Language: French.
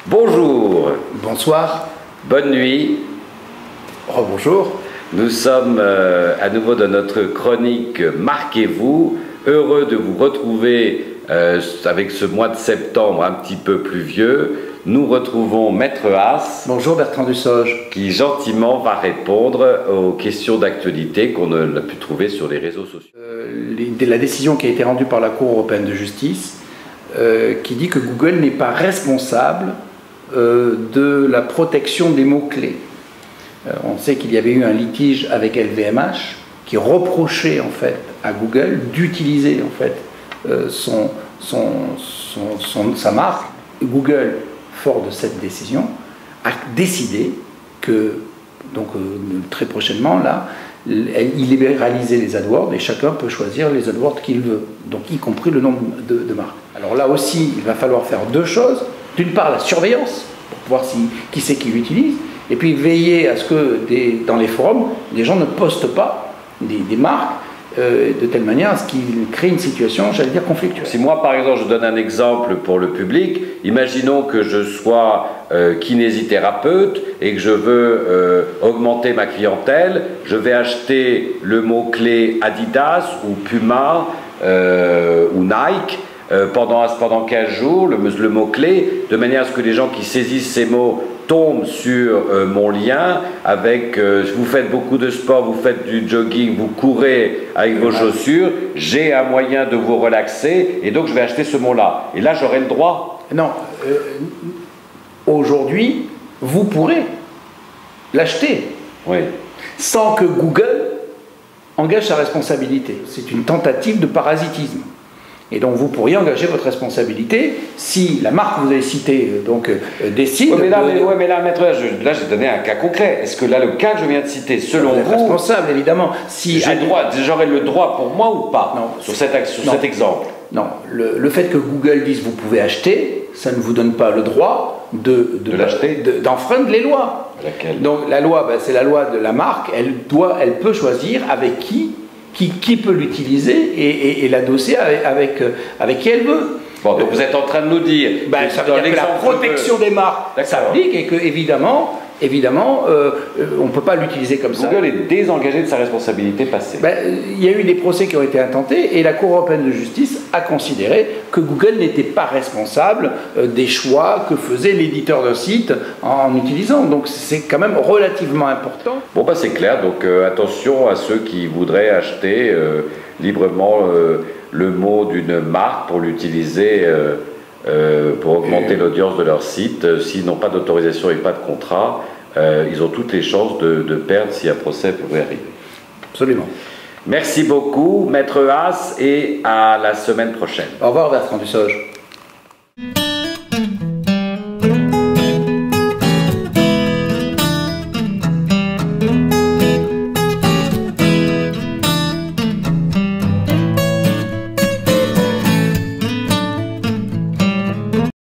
Bonjour. Bonsoir. Bonne nuit. Rebonjour. Nous sommes à nouveau dans notre chronique Marquez-vous. Heureux de vous retrouver avec ce mois de septembre un petit peu pluvieux. Nous retrouvons Maître Haas. Bonjour Bertrand Dussoge. Qui gentiment va répondre aux questions d'actualité qu'on a pu trouver sur les réseaux sociaux. La décision qui a été rendue par la Cour européenne de justice qui dit que Google n'est pas responsable de la protection des mots-clés. On sait qu'il y avait eu un litige avec LVMH qui reprochait en fait à Google d'utiliser en fait sa marque. Google, fort de cette décision, a décidé que donc très prochainement là, il libéralisait les AdWords et chacun peut choisir les AdWords qu'il veut, donc y compris le nombre de marques. Alors là aussi, il va falloir faire deux choses. D'une part, la surveillance, pour voir qui c'est qui l'utilise, et puis veiller à ce que dans les forums, les gens ne postent pas des marques de telle manière à ce qu'ils créent une situation, j'allais dire, conflictuelle. Si moi, par exemple, je donne un exemple pour le public, imaginons que je sois kinésithérapeute et que je veux augmenter ma clientèle, je vais acheter le mot-clé Adidas ou Puma ou Nike pendant 15 jours, le mot-clé, de manière à ce que les gens qui saisissent ces mots tombent sur mon lien avec vous faites beaucoup de sport, vous faites du jogging, vous courez avec vos chaussures, j'ai un moyen de vous relaxer et donc je vais acheter ce mot-là. Et là, j'aurai le droit. Non, aujourd'hui, vous pourrez l'acheter, oui, sans que Google engage sa responsabilité. C'est une tentative de parasitisme. Et donc vous pourriez engager votre responsabilité si la marque que vous avez citée décide... Oui, mais là, maître, là j'ai donné un cas concret. Est-ce que là, le cas que je viens de citer, selon vous... responsable, évidemment. Si j'aurais le droit pour moi ou pas sur cet exemple? Non, le fait que Google dise vous pouvez acheter, ça ne vous donne pas le droit d'enfreindre les lois. Laquelle? Donc la loi, c'est la loi de la marque, elle peut choisir avec qui peut l'utiliser et l'adosser avec qui elle veut. Bon, donc vous êtes en train de nous dire... ça veut dire que la protection des marques s'applique et que, évidemment on ne peut pas l'utiliser comme ça. Google est désengagé de sa responsabilité passée. Il y a eu des procès qui ont été intentés et la Cour européenne de justice a considéré que Google n'était pas responsable des choix que faisait l'éditeur d'un site en utilisant. Donc c'est quand même relativement important. Bon, c'est clair. Donc attention à ceux qui voudraient acheter librement le mot d'une marque pour l'utiliser pour augmenter l'audience de leur site. S'ils n'ont pas d'autorisation et pas de contrat, ils ont toutes les chances de perdre si un procès pouvait arriver. Absolument. Merci beaucoup, Maître Haas, et à la semaine prochaine. Au revoir, Bertrand Dussoge.